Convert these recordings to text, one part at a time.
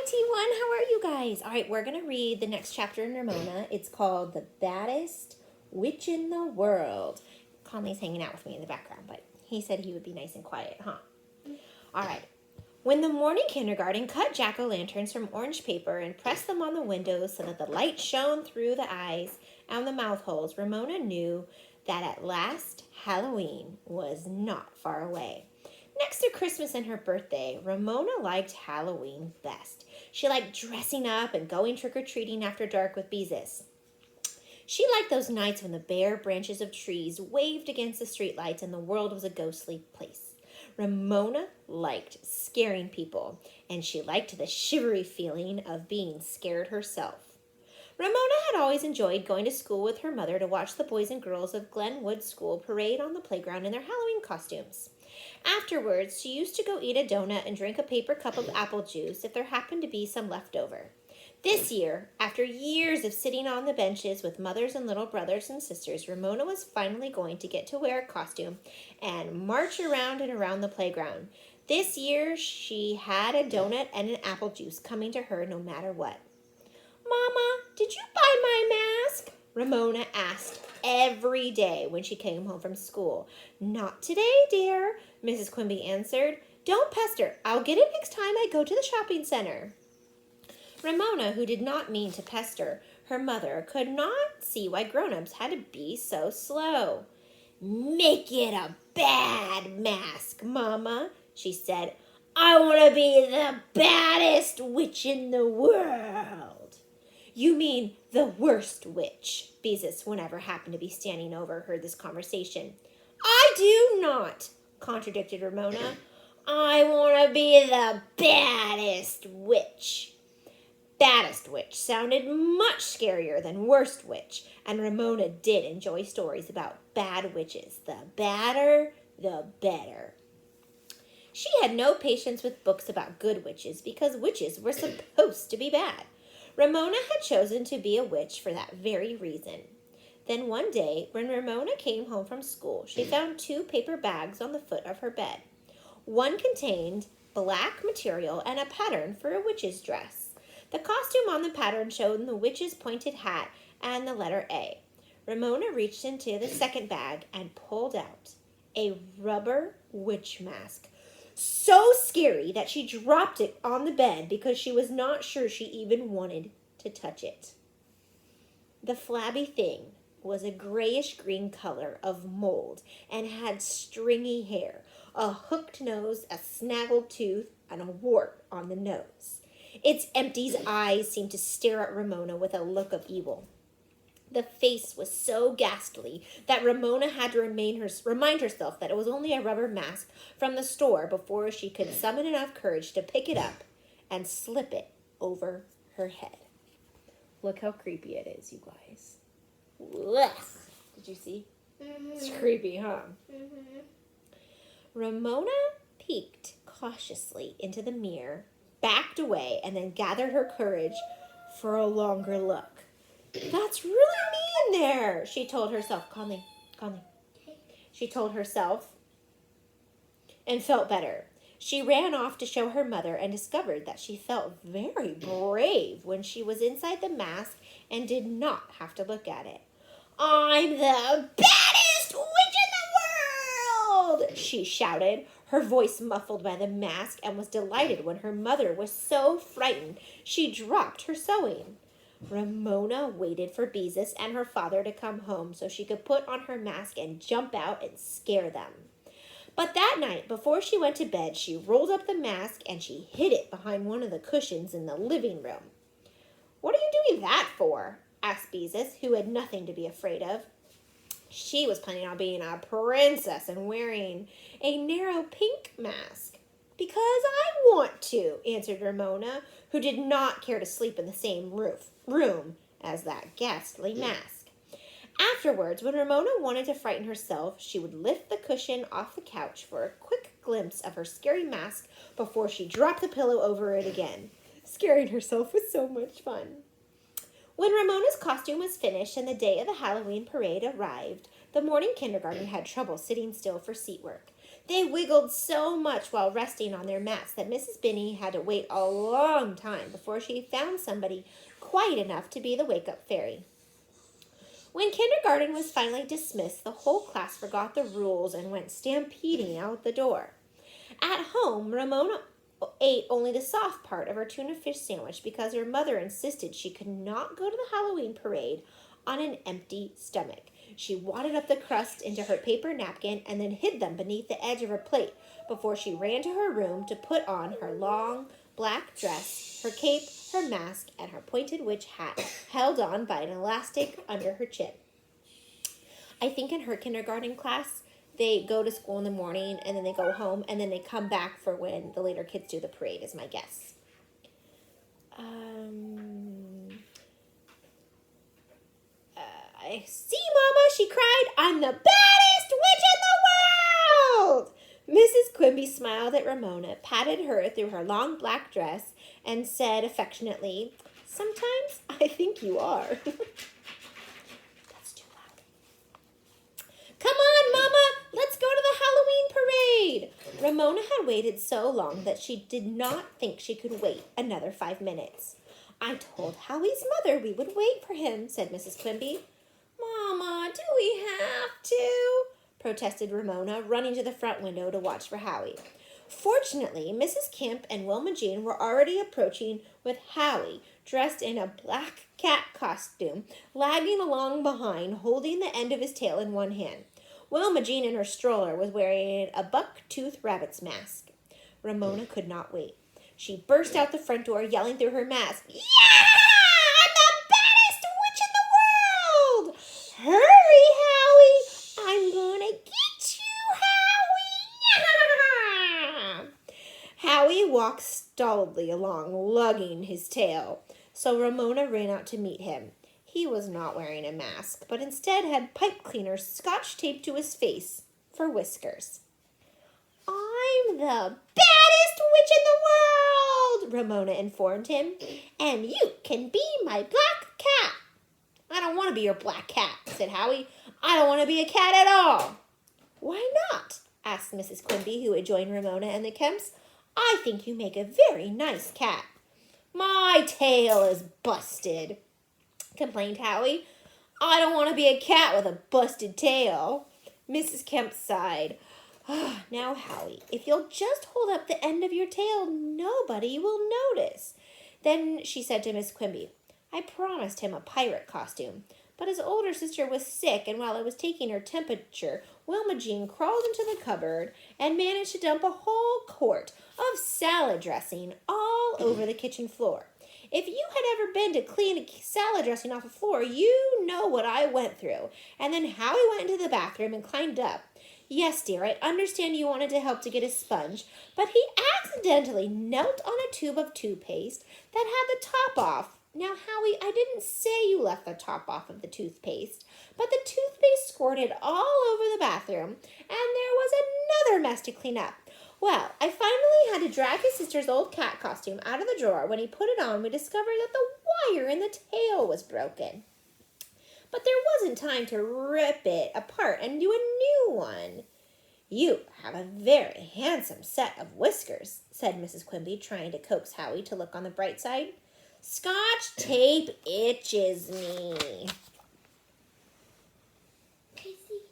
T1. How are you guys? All right, we're going to read the next chapter in Ramona. It's called The Baddest Witch in the World. Conley's hanging out with me in the background, but he said he would be nice and quiet, huh? All right. When the morning kindergarten cut jack-o'-lanterns from orange paper and pressed them on the windows so that the light shone through the eyes and the mouth holes, Ramona knew that at last Halloween was not far away. Next to Christmas and her birthday, Ramona liked Halloween best. She liked dressing up and going trick-or-treating after dark with Beezus. She liked those nights when the bare branches of trees waved against the streetlights and the world was a ghostly place. Ramona liked scaring people, and she liked the shivery feeling of being scared herself. Ramona had always enjoyed going to school with her mother to watch the boys and girls of Glenwood School parade on the playground in their Halloween costumes. Afterwards, she used to go eat a donut and drink a paper cup of apple juice if there happened to be some left over. This year, after years of sitting on the benches with mothers and little brothers and sisters, Ramona was finally going to get to wear a costume and march around and around the playground. This year, she had a donut and an apple juice coming to her no matter what. "Mama, did you buy my mask?" Ramona asked every day when she came home from school. "Not today, dear," Mrs. Quimby answered. "Don't pester. I'll get it next time I go to the shopping center." Ramona, who did not mean to pester her mother, could not see why grown-ups had to be so slow. "Make it a bad mask, Mama," she said. "I want to be the baddest witch in the world." "You mean the worst witch," Beezus, whenever happened to be standing over, heard this conversation. "I do not," contradicted Ramona. "I want to be the baddest witch." Baddest witch sounded much scarier than worst witch, and Ramona did enjoy stories about bad witches. The badder, the better. She had no patience with books about good witches because witches were supposed to be bad. Ramona had chosen to be a witch for that very reason. Then one day, when Ramona came home from school, she found 2 paper bags on the foot of her bed. One contained black material and a pattern for a witch's dress. The costume on the pattern showed the witch's pointed hat and the letter A. Ramona reached into the second bag and pulled out a rubber witch mask. So scary that she dropped it on the bed because she was not sure she even wanted to touch it. The flabby thing was a grayish-green color of mold and had stringy hair, a hooked nose, a snaggled tooth, and a wart on the nose. Its empty eyes seemed to stare at Ramona with a look of evil. The face was so ghastly that Ramona had to remind herself that it was only a rubber mask from the store before she could summon enough courage to pick it up and slip it over her head. Look how creepy it is, you guys. Ugh. Did you see? Mm-hmm. It's creepy, huh? Mm-hmm. Ramona peeked cautiously into the mirror, backed away, and then gathered her courage for a longer look. "That's really mean there," she told herself. Conley. She told herself and felt better. She ran off to show her mother and discovered that she felt very brave when she was inside the mask and did not have to look at it. "I'm the baddest witch in the world!" she shouted, her voice muffled by the mask, and was delighted when her mother was so frightened she dropped her sewing. Ramona waited for Beezus and her father to come home so she could put on her mask and jump out and scare them. But that night, before she went to bed, she rolled up the mask and she hid it behind one of the cushions in the living room. "What are you doing that for?" asked Beezus, who had nothing to be afraid of. She was planning on being a princess and wearing a narrow pink mask. "Because I want to," answered Ramona, who did not care to sleep in the same room as that ghastly mask. Afterwards, when Ramona wanted to frighten herself, she would lift the cushion off the couch for a quick glimpse of her scary mask before she dropped the pillow over it again. Scaring herself was so much fun. When Ramona's costume was finished and the day of the Halloween parade arrived, the morning kindergarten had trouble sitting still for seat work. They wiggled so much while resting on their mats that Mrs. Binny had to wait a long time before she found somebody quiet enough to be the wake-up fairy. When kindergarten was finally dismissed, the whole class forgot the rules and went stampeding out the door. At home, Ramona ate only the soft part of her tuna fish sandwich because her mother insisted she could not go to the Halloween parade on an empty stomach. She wadded up the crust into her paper napkin and then hid them beneath the edge of her plate before she ran to her room to put on her long black dress, her cape, her mask, and her pointed witch hat held on by an elastic under her chin. I think in her kindergarten class, they go to school in the morning and then they go home and then they come back for when the later kids do the parade, is my guess. I see, Mama, she cried. I'm the baddest witch in the world! Mrs. Quimby smiled at Ramona, patted her through her long black dress, and said affectionately, sometimes I think you are. That's too loud. Come on, Mama, let's go to the Halloween parade. Ramona had waited so long that she did not think she could wait another 5 minutes. I told Howie's mother we would wait for him, said Mrs. Quimby. Mama, do we have to? Protested Ramona, running to the front window to watch for Howie. Fortunately, Mrs. Kemp and Wilma Jean were already approaching with Howie, dressed in a black cat costume, lagging along behind, holding the end of his tail in one hand. Wilma Jean in her stroller was wearing a buck-toothed rabbit's mask. Ramona could not wait. She burst out the front door, yelling through her mask, yeah! I'm the baddest witch in the world! Hurry, Howie! I'm gonna get you, Howie! Howie walked stolidly along, lugging his tail, so Ramona ran out to meet him. He was not wearing a mask, but instead had pipe cleaners scotch taped to his face for whiskers. I'm the baddest witch in the world, Ramona informed him, and you can be my black cat. I don't want to be your black cat, said Howie. I don't want to be a cat at all. Why not? Asked Mrs. Quimby, who had joined Ramona and the Kemps. I think you make a very nice cat. My tail is busted, complained Howie. I don't want to be a cat with a busted tail. Mrs. Kemp sighed. Now, Howie, if you'll just hold up the end of your tail, nobody will notice. Then she said to Miss Quimby, I promised him a pirate costume, but his older sister was sick, and while I was taking her temperature, Wilma Jean crawled into the cupboard and managed to dump a whole quart of salad dressing all over the kitchen floor. If you had ever been to clean a salad dressing off a floor, you know what I went through. And then Howie went into the bathroom and climbed up. Yes, dear, I understand you wanted to help to get a sponge, but he accidentally knelt on a tube of toothpaste that had the top off. Now, Howie, I didn't say you left the top off of the toothpaste, but the toothpaste squirted all over the bathroom, and there was another mess to clean up. Well, I finally had to drag his sister's old cat costume out of the drawer. When he put it on, we discovered that the wire in the tail was broken. But there wasn't time to rip it apart and do a new one. You have a very handsome set of whiskers, said Mrs. Quimby, trying to coax Howie to look on the bright side. Scotch tape itches me. Can I see?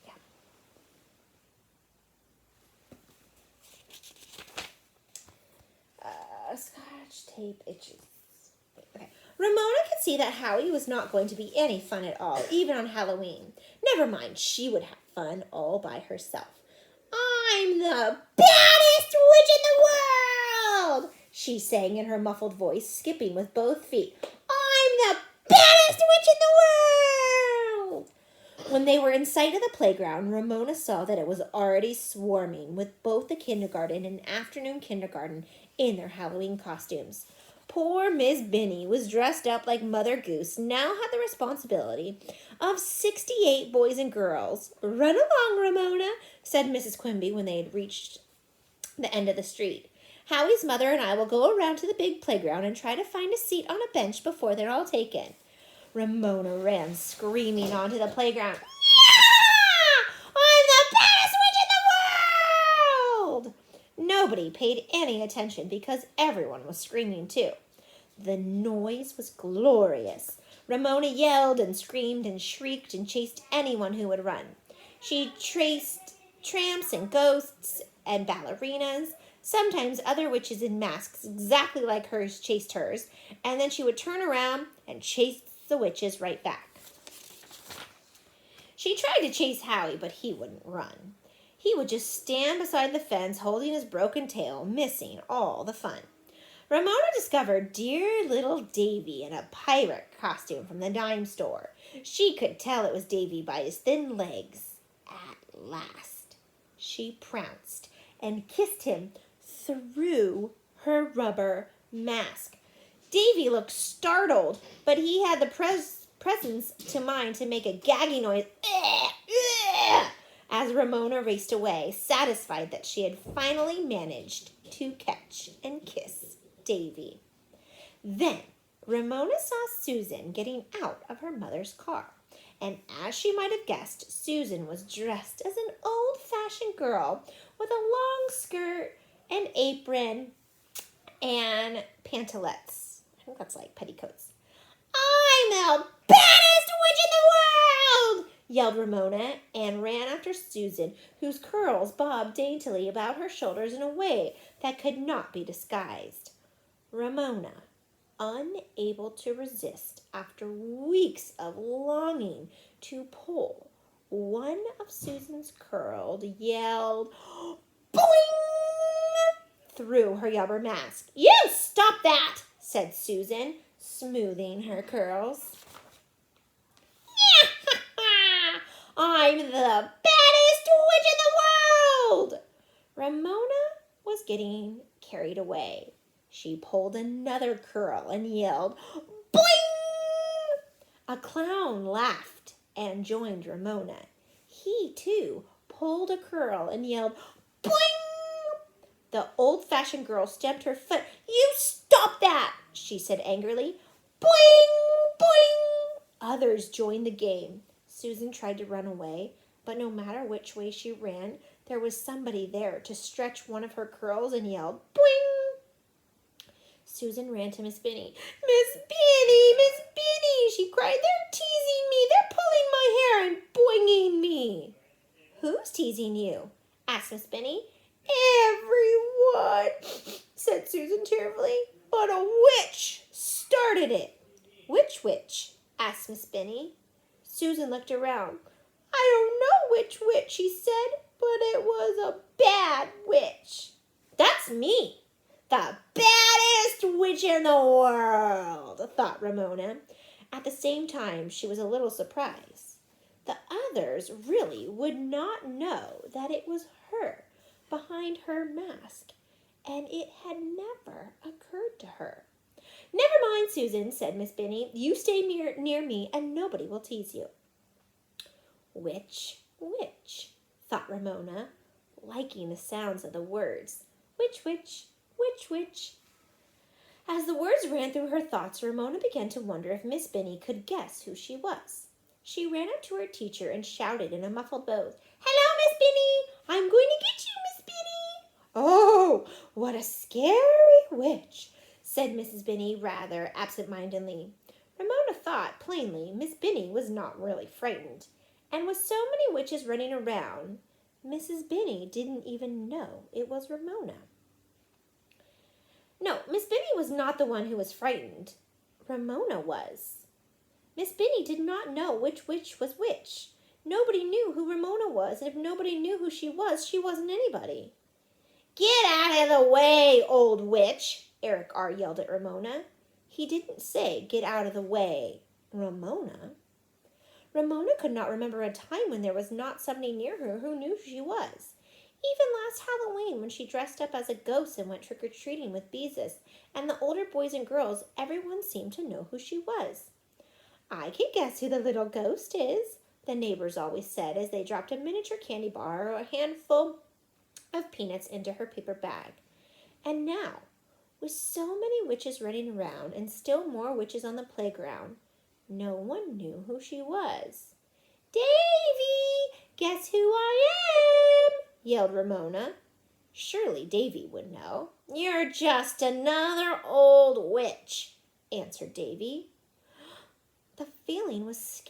Yeah. Scotch tape itches. Okay. Ramona could see that Howie was not going to be any fun at all, even on Halloween. Never mind, she would have fun all by herself. I'm the baddest witch in the world, she sang in her muffled voice, skipping with both feet. I'm the baddest witch in the world! When they were in sight of the playground, Ramona saw that it was already swarming with both the kindergarten and afternoon kindergarten in their Halloween costumes. Poor Miss Binny was dressed up like Mother Goose, now had the responsibility of 68 boys and girls. Run along, Ramona, said Mrs. Quimby when they had reached the end of the street. Howie's mother and I will go around to the big playground and try to find a seat on a bench before they're all taken. Ramona ran screaming onto the playground. Yeah! I'm the baddest witch in nobody paid any attention because everyone was screaming too. The noise was glorious. Ramona yelled and screamed and shrieked and chased anyone who would run. She chased tramps and ghosts and ballerinas. Sometimes other witches in masks exactly like hers chased hers, and then she would turn around and chase the witches right back. She tried to chase Howie, but he wouldn't run. He would just stand beside the fence holding his broken tail, missing all the fun. Ramona discovered dear little Davy in a pirate costume from the dime store. She could tell it was Davy by his thin legs. At last, she pounced and kissed him through her rubber mask. Davy looked startled, but he had the presence to mind to make a gagging noise as Ramona raced away, satisfied that she had finally managed to catch and kiss Davy. Then Ramona saw Susan getting out of her mother's car, and as she might have guessed, Susan was dressed as an old-fashioned girl with a long skirt and apron and pantalettes. I think that's like petticoats. "I'm the baddest witch in the world!" yelled Ramona, and ran after Susan, whose curls bobbed daintily about her shoulders in a way that could not be disguised. Ramona, unable to resist after weeks of longing to pull one of Susan's curls, yelled, "Boing!" through her rubber mask. "You stop that!" said Susan, smoothing her curls. "I'm the baddest witch in the world!" Ramona was getting carried away. She pulled another curl and yelled, "Boing!" A clown laughed and joined Ramona. He, too, pulled a curl and yelled, "Boing!" The old-fashioned girl stamped her foot. "You stop that!" she said angrily. "Boing! Boing!" Others joined the game. Susan tried to run away, but no matter which way she ran, there was somebody there to stretch one of her curls and yelled, "Boing!" Susan ran to Miss Benny. "Miss Benny, Miss Benny," she cried. "They're teasing me. They're pulling my hair and boinging me." "Who's teasing you?" asked Miss Benny. "Everyone," said Susan tearfully. "But a witch started it." "Which witch?" asked Miss Benny. Susan looked around. "I don't know which witch," she said, "but it was a bad witch." "That's me, the baddest witch in the world," thought Ramona. At the same time, she was a little surprised. The others really would not know that it was her behind her mask, and it had never occurred to her. "Never mind, Susan," said Miss Benny. "You stay near me and nobody will tease you." "Which witch?" thought Ramona, liking the sounds of the words. "Which witch? Which witch?" As the words ran through her thoughts, Ramona began to wonder if Miss Benny could guess who she was. She ran up to her teacher and shouted in a muffled voice, "Hello, Miss Benny! I'm going to get you, Miss Benny!" "Oh, what a scary witch!" said Mrs. Benny rather absent-mindedly. Ramona thought, plainly, Miss Benny was not really frightened. And with so many witches running around, Mrs. Benny didn't even know it was Ramona. No, Miss Benny was not the one who was frightened. Ramona was. Miss Benny did not know which witch was which. Nobody knew who Ramona was, and if nobody knew who she wasn't anybody. "Get out of the way, old witch!" Eric R. yelled at Ramona. He didn't say, "Get out of the way, Ramona." Ramona could not remember a time when there was not somebody near her who knew who she was. Even last Halloween, when she dressed up as a ghost and went trick-or-treating with Beezus and the older boys and girls, everyone seemed to know who she was. "I can guess who the little ghost is," the neighbors always said as they dropped a miniature candy bar or a handful of peanuts into her paper bag. And now, with so many witches running around and still more witches on the playground, no one knew who she was. "Davy, guess who I am?" yelled Ramona. Surely Davy would know. You're just another old witch, answered Davy. The feeling was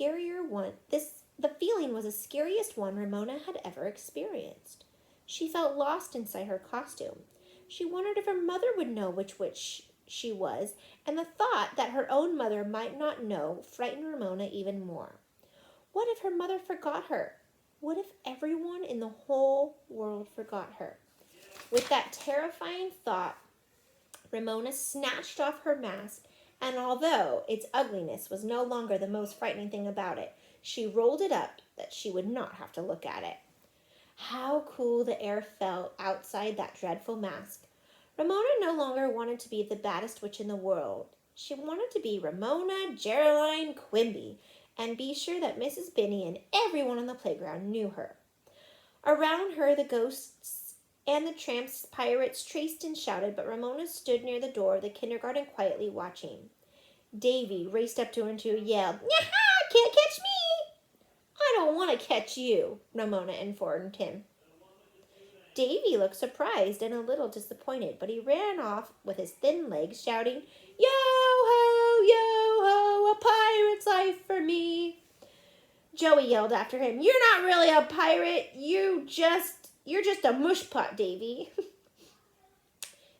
the feeling was the scariest one Ramona had ever experienced. She felt lost inside her costume. She wondered if her mother would know which witch she was, and the thought that her own mother might not know frightened Ramona even more. What if her mother forgot her? What if everyone in the whole world forgot her? With that terrifying thought, Ramona snatched off her mask, and although its ugliness was no longer the most frightening thing about it, she rolled it up that she would not have to look at it. How cool the air felt outside that dreadful mask. Ramona no longer wanted to be the baddest witch in the world. She wanted to be Ramona Geraldine Quimby and be sure that Mrs. Binny and everyone on the playground knew her. Around her, the ghosts and the tramps pirates traced and shouted, but Ramona stood near the door of the kindergarten quietly watching. Davy raced up to her and yelled, "Yaha! Can't catch me!" "I don't want to catch you," Ramona informed him. Davy looked surprised and a little disappointed, but he ran off with his thin legs, shouting, yo ho, a pirate's life for me." Joey yelled after him, "You're not really a pirate. You're just a mushpot, Davy."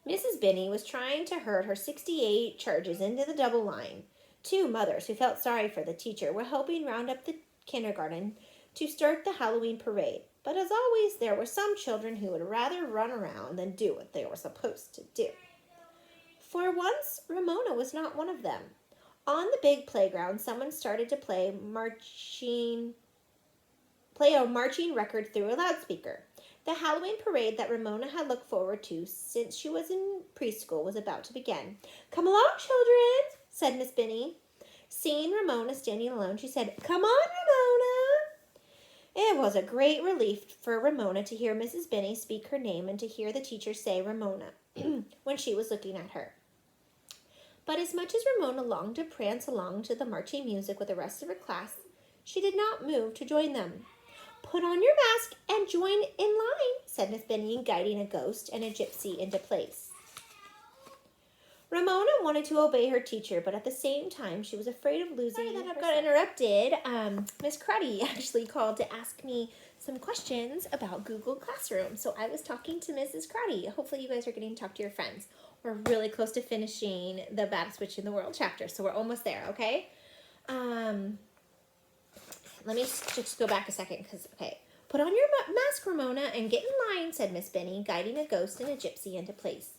Mrs. Binny was trying to herd her 68 charges into the double line. Two mothers who felt sorry for the teacher were helping round up the kindergarten to start the Halloween parade. But as always, there were some children who would rather run around than do what they were supposed to do. For once, Ramona was not one of them. On the big playground, someone started to play a marching record through a loudspeaker. The Halloween parade that Ramona had looked forward to since she was in preschool was about to begin. "Come along, children," said Miss Binny. Seeing Ramona standing alone, she said, "Come on, Ramona." It was a great relief for Ramona to hear Mrs. Binny speak her name and to hear the teacher say Ramona when she was looking at her. But as much as Ramona longed to prance along to the marching music with the rest of her class, she did not move to join them. "Put on your mask and join in line," said Miss Binny, guiding a ghost and a gypsy into place. Ramona wanted to obey her teacher, but at the same time, she was afraid of losing. Sorry that I've got interrupted. Miss Cruddy actually called to ask me some questions about Google Classroom. So I was talking to Mrs. Cruddy. Hopefully you guys are getting to talk to your friends. We're really close to finishing the Baddest Witch in the World chapter, so we're almost there, okay? Let me just go back a second, okay. "Put on your mask, Ramona, and get in line," said Miss Binny, guiding a ghost and a gypsy into place.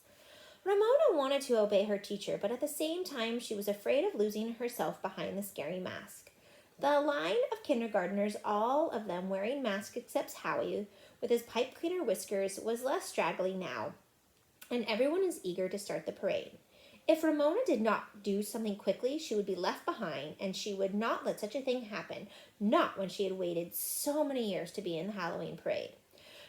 Ramona wanted to obey her teacher, but at the same time, she was afraid of losing herself behind the scary mask. The line of kindergartners, all of them wearing masks except Howie, with his pipe cleaner whiskers, was less straggly now, and everyone was eager to start the parade. If Ramona did not do something quickly, she would be left behind, and she would not let such a thing happen, not when she had waited so many years to be in the Halloween parade.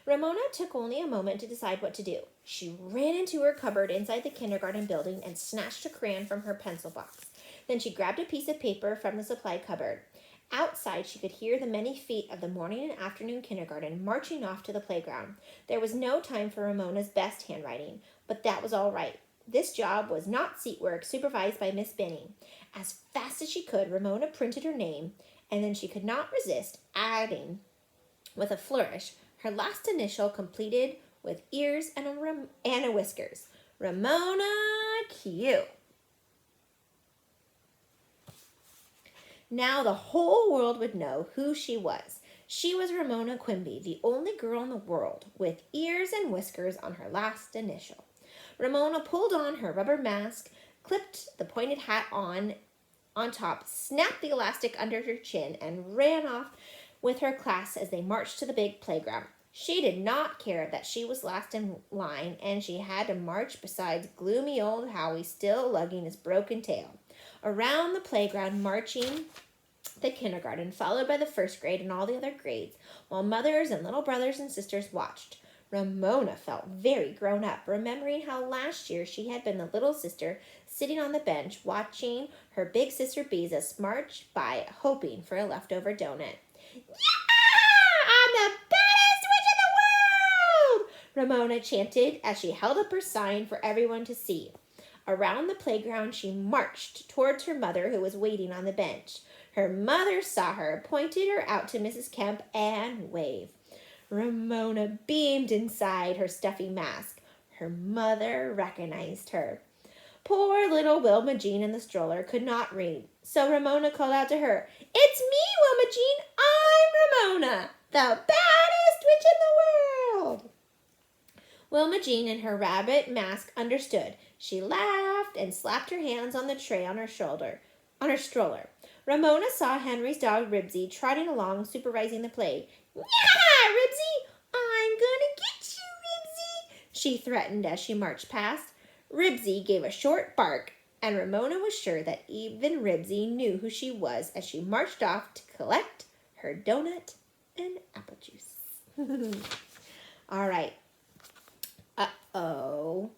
Ramona took only a moment to decide what to do. She ran into her cupboard inside the kindergarten building and snatched a crayon from her pencil box. Then she grabbed a piece of paper from the supply cupboard. Outside, she could hear the many feet of the morning and afternoon kindergarten marching off to the playground. There was no time for Ramona's best handwriting, but that was all right. This job was not seat work supervised by Miss Binny. As fast as she could, Ramona printed her name, and then she could not resist adding, with a flourish, her last initial completed with ears and a whiskers. Ramona Q. Now the whole world would know who she was. She was Ramona Quimby, the only girl in the world with ears and whiskers on her last initial. Ramona pulled on her rubber mask, clipped the pointed hat on top, snapped the elastic under her chin, and ran off with her class as they marched to the big playground. She did not care that she was last in line, and she had to march beside gloomy old Howie, still lugging his broken tail. Around the playground, marching the kindergarten, followed by the first grade and all the other grades, while mothers and little brothers and sisters watched. Ramona felt very grown up, remembering how last year she had been the little sister sitting on the bench watching her big sister Beezus march by, hoping for a leftover donut. "Yeah! I'm the baddest witch in the world!" Ramona chanted as she held up her sign for everyone to see. Around the playground she marched towards her mother, who was waiting on the bench. Her mother saw her, pointed her out to Mrs. Kemp, and waved. Ramona beamed inside her stuffy mask. Her mother recognized her. Poor little Wilma Jean in the stroller could not read, so Ramona called out to her, "It's me, Wilma Jean! I'm Ramona, the baddest witch in the world!" Wilma Jean in her rabbit mask understood. She laughed and slapped her hands on the tray on her stroller. Ramona saw Henry's dog Ribsy trotting along, supervising the play. "Yeah, Ribsy! I'm gonna get you, Ribsy!" she threatened as she marched past. Ribsy gave a short bark, and Ramona was sure that even Ribsy knew who she was as she marched off to collect her donut and apple juice. All right. Uh-oh.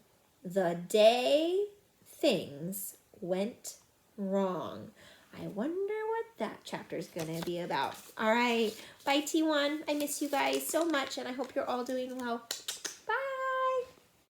The day things went wrong. I wonder what that chapter is going to be about. All right. Bye, T1. I miss you guys so much, and I hope you're all doing well.